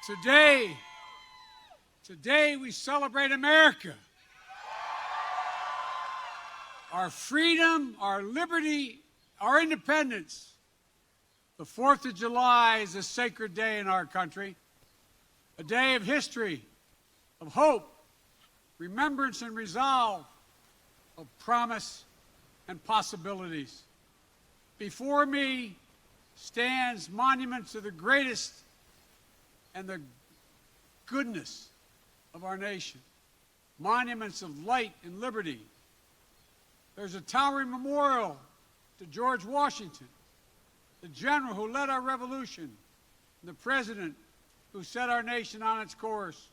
Today we celebrate America. Our freedom, our liberty, our independence. The 4th of July is a sacred day in our country, a day of history, of hope, remembrance and resolve, of promise and possibilities. Before me stands monuments to the greatest and the goodness of our nation, monuments of light and liberty. There's a towering memorial to George Washington, the general who led our revolution, and the president who set our nation on its course.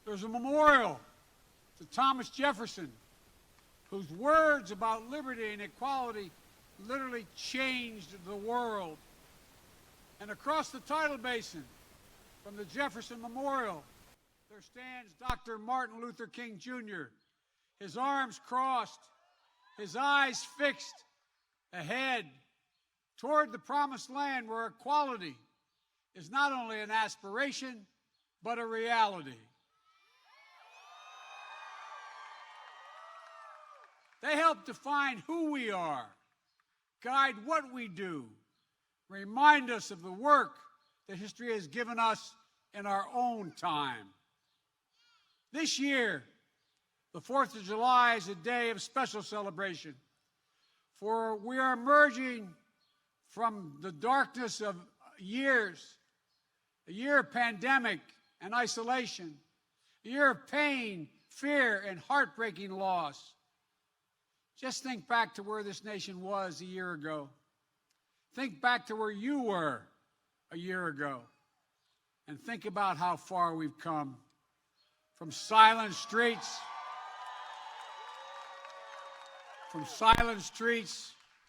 There's a memorial to Thomas Jefferson, whose words about liberty and equality literally changed the world. And across the tidal basin, from the Jefferson Memorial, there stands Dr. Martin Luther King, Jr., his arms crossed, his eyes fixed ahead toward the promised land where equality is not only an aspiration, but a reality. They help define who we are, guide what we do, remind us of the work that history has given us in our own time. This year, the 4th of July is a day of special celebration, for we are emerging from the darkness of years, a year of pandemic and isolation, a year of pain, fear, and heartbreaking loss. Just think back to where this nation was a year ago. Think back to where you were a year ago. And think about how far we've come. From silent streets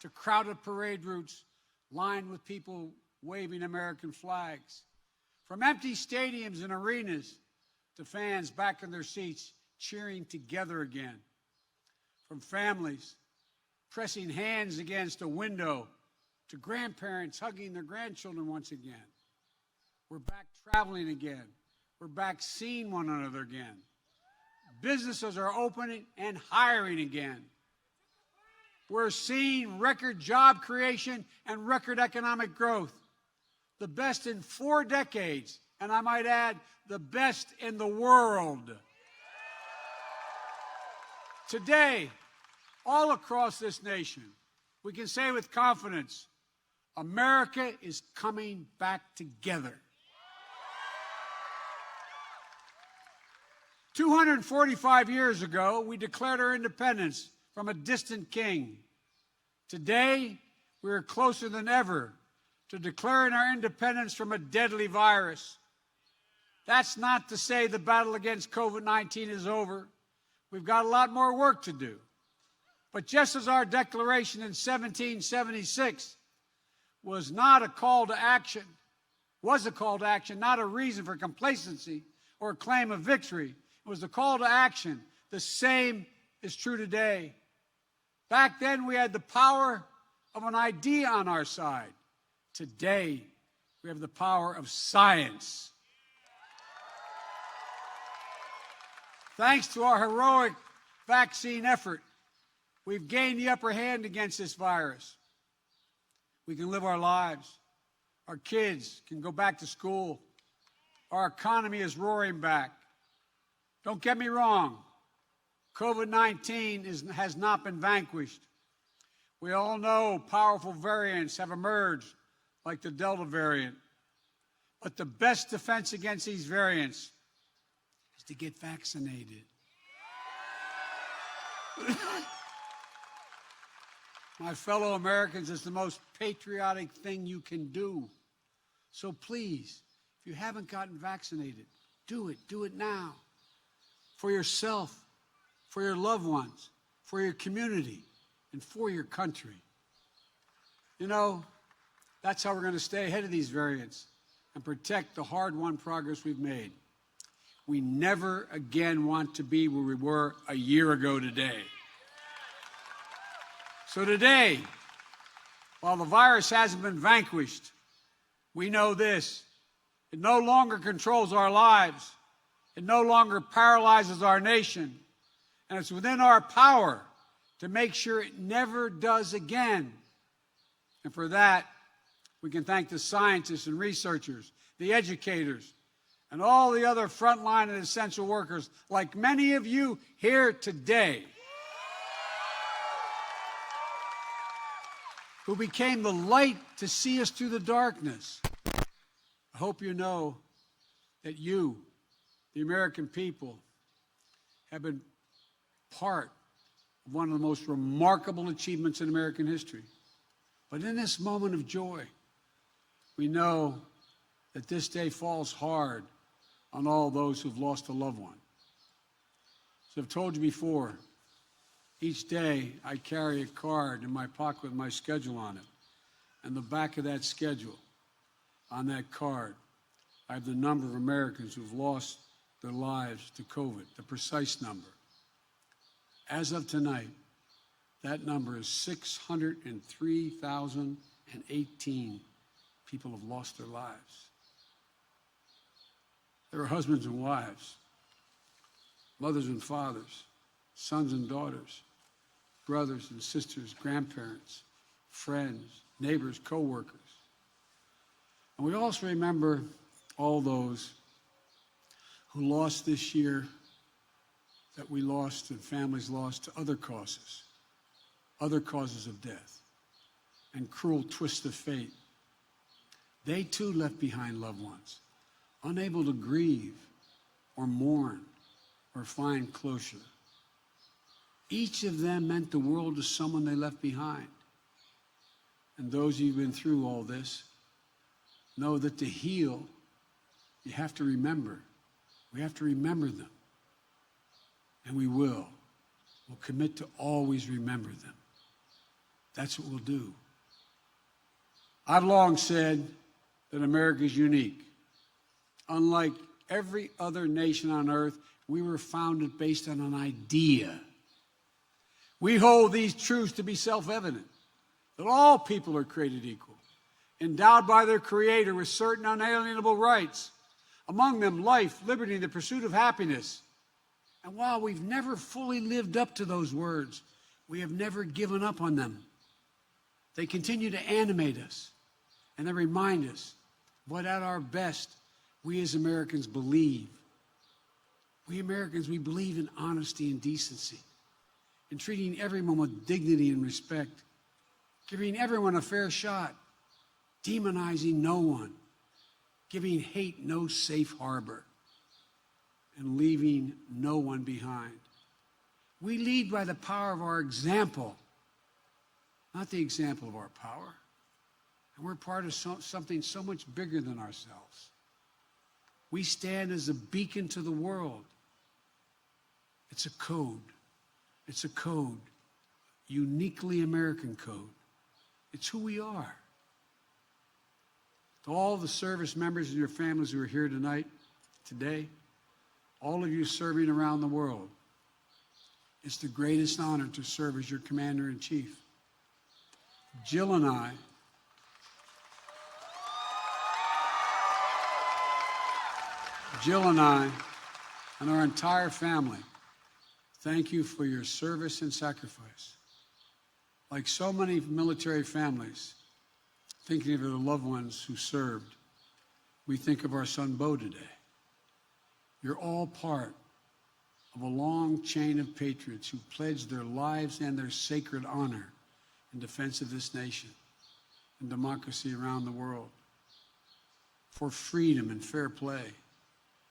to crowded parade routes lined with people waving American flags. From empty stadiums and arenas to fans back in their seats cheering together again. From families pressing hands against a window to grandparents hugging their grandchildren once again. We're back traveling again. We're back seeing one another again. Businesses are opening and hiring again. We're seeing record job creation and record economic growth. The best in 4 decades, and I might add, the best in the world. Today, all across this nation, we can say with confidence, America is coming back together. 245 years ago, we declared our independence from a distant king. Today, we are closer than ever to declaring our independence from a deadly virus. That's not to say the battle against COVID-19 is over. We've got a lot more work to do. But just as our declaration in 1776 was a call to action, not a reason for complacency or a claim of victory, it was a call to action. The same is true today. Back then, we had the power of an idea on our side. Today, we have the power of science. Thanks to our heroic vaccine effort, we've gained the upper hand against this virus. We can live our lives. Our kids can go back to school. Our economy is roaring back. Don't get me wrong. COVID-19 has not been vanquished. We all know powerful variants have emerged, like the Delta variant. But the best defense against these variants is to get vaccinated. My fellow Americans, it's the most patriotic thing you can do. So please, if you haven't gotten vaccinated, do it. Do it now. For yourself, for your loved ones, for your community, and for your country. You know, that's how we're going to stay ahead of these variants and protect the hard-won progress we've made. We never again want to be where we were a year ago today. So today, while the virus hasn't been vanquished, we know this: It no longer controls our lives. It no longer paralyzes our nation. And it's within our power to make sure it never does again. And for that, we can thank the scientists and researchers, the educators, and all the other frontline and essential workers, like many of you here today, who became the light to see us through the darkness. I hope you know that you, the American people, have been part of one of the most remarkable achievements in American history. But in this moment of joy, we know that this day falls hard on all those who've lost a loved one. So I've told you before, each day I carry a card in my pocket with my schedule on it. And the back of that schedule, on that card, I have the number of Americans who've lost their lives to COVID, the precise number. As of tonight, that number is 603,018 people have lost their lives. There are husbands and wives, mothers and fathers, sons and daughters, brothers and sisters, grandparents, friends, neighbors, co-workers. And we also remember all those who lost this year, that we lost and families lost to other causes of death and cruel twists of fate. They too left behind loved ones, unable to grieve or mourn or find closure. Each of them meant the world to someone they left behind. And those of you who've been through all this know that to heal, you have to remember. We have to remember them. And we will. We'll commit to always remember them. That's what we'll do. I've long said that America is unique. Unlike every other nation on earth, we were founded based on an idea. We hold these truths to be self-evident, that all people are created equal, endowed by their Creator with certain unalienable rights, among them life, liberty, and the pursuit of happiness. And while we've never fully lived up to those words, we have never given up on them. They continue to animate us, and they remind us what at our best we as Americans believe. We Americans, we believe in honesty and decency, in treating everyone with dignity and respect, giving everyone a fair shot, demonizing no one, giving hate no safe harbor, and leaving no one behind. We lead by the power of our example, not the example of our power. And we're part of something so much bigger than ourselves. We stand as a beacon to the world. It's a code. It's a code, uniquely American code. It's who we are. To all the service members and your families who are here tonight, today, all of you serving around the world, it's the greatest honor to serve as your Commander-in-Chief. Jill and I and our entire family thank you for your service and sacrifice. Like so many military families, thinking of their loved ones who served, we think of our son Bo today. You're all part of a long chain of patriots who pledged their lives and their sacred honor in defense of this nation and democracy around the world, for freedom and fair play,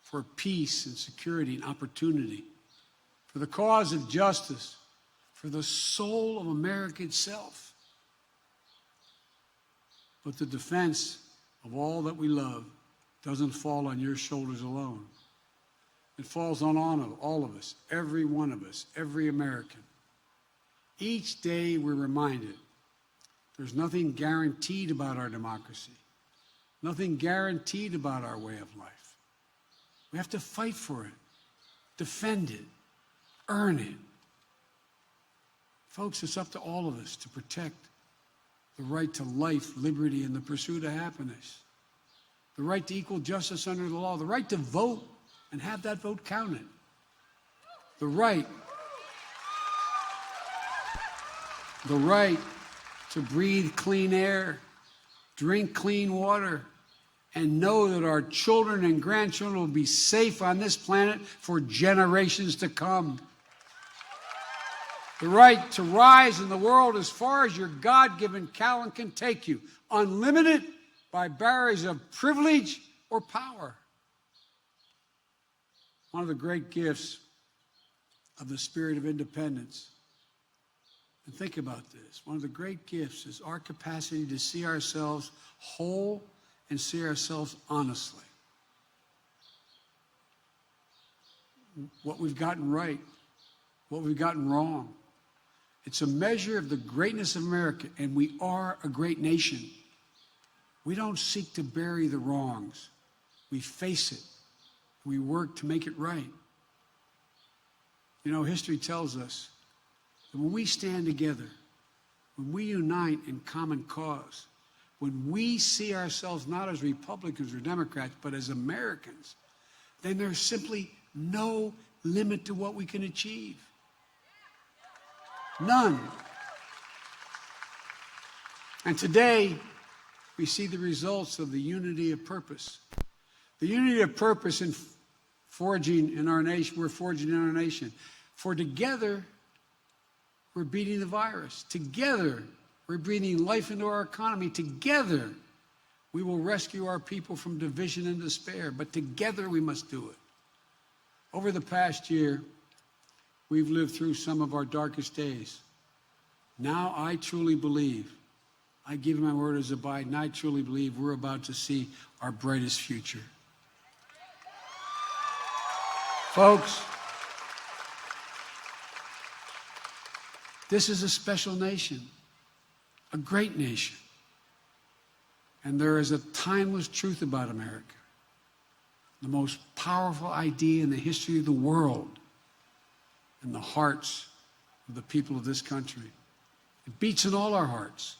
for peace and security and opportunity, for the cause of justice, for the soul of America itself. But the defense of all that we love doesn't fall on your shoulders alone. It falls on all of us, every one of us, every American. Each day we're reminded there's nothing guaranteed about our democracy, nothing guaranteed about our way of life. We have to fight for it, defend it, earn it. Folks, it's up to all of us to protect the right to life, liberty, and the pursuit of happiness. the right to equal justice under the law, the right to vote and have that vote counted, the right to breathe clean air, drink clean water, and know that our children and grandchildren will be safe on this planet for generations to come. The right to rise in the world as far as your God-given talent can take you, unlimited by barriers of privilege or power. One of the great gifts of the spirit of independence, and think about this, one of the great gifts is our capacity to see ourselves whole and see ourselves honestly. What we've gotten right, what we've gotten wrong. It's a measure of the greatness of America, and we are a great nation. We don't seek to bury the wrongs. We face it. We work to make it right. You know, history tells us that when we stand together, when we unite in common cause, when we see ourselves not as Republicans or Democrats, but as Americans, then there's simply no limit to what we can achieve. None. And today, we see the results of the unity of purpose. The unity of purpose in forging in our nation, we're forging in our nation. For together, we're beating the virus. Together, we're breathing life into our economy. Together, we will rescue our people from division and despair. But together, we must do it. Over the past year, we've lived through some of our darkest days. Now, I truly believe, I give my word as a Biden, I truly believe we're about to see our brightest future. Folks, this is a special nation, a great nation. And there is a timeless truth about America, the most powerful idea in the history of the world, in the hearts of the people of this country. It beats in all our hearts.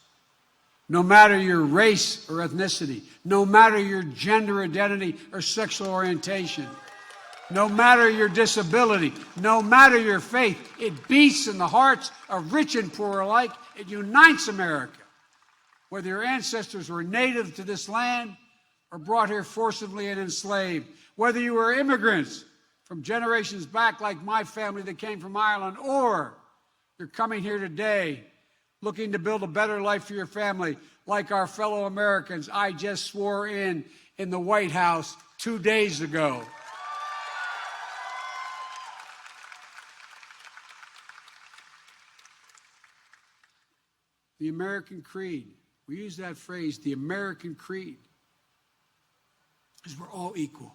No matter your race or ethnicity, no matter your gender identity or sexual orientation, no matter your disability, no matter your faith, it beats in the hearts of rich and poor alike. It unites America. Whether your ancestors were native to this land or brought here forcibly and enslaved, whether you were immigrants from generations back like my family that came from Ireland, or you're coming here today looking to build a better life for your family like our fellow Americans I just swore in the White House 2 days ago. The American creed, we use that phrase, the American creed, is we're all equal,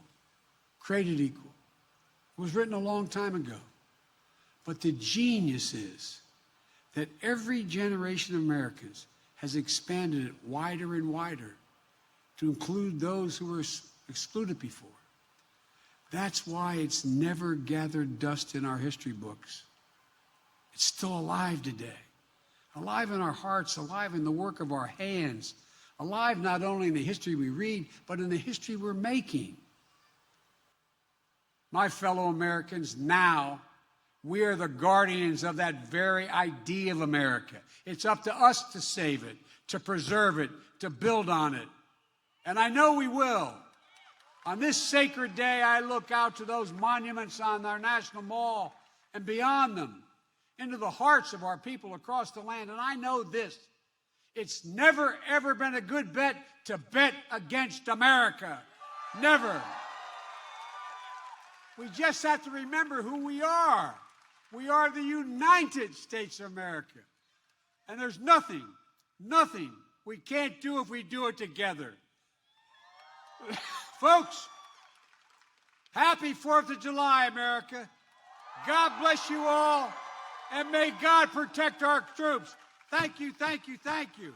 created equal. It was written a long time ago. But the genius is that every generation of Americans has expanded it wider and wider to include those who were excluded before. That's why it's never gathered dust in our history books. It's still alive today. Alive in our hearts, alive in the work of our hands, alive not only in the history we read, but in the history we're making. My fellow Americans, now we are the guardians of that very idea of America. It's up to us to save it, to preserve it, to build on it. And I know we will. On this sacred day, I look out to those monuments on our National Mall and beyond them, into the hearts of our people across the land. And I know this, it's never, ever been a good bet to bet against America. Never. We just have to remember who we are. We are the United States of America. And there's nothing we can't do if we do it together. Folks, happy 4th of July, America. God bless you all. And may God protect our troops. Thank you, thank you, thank you.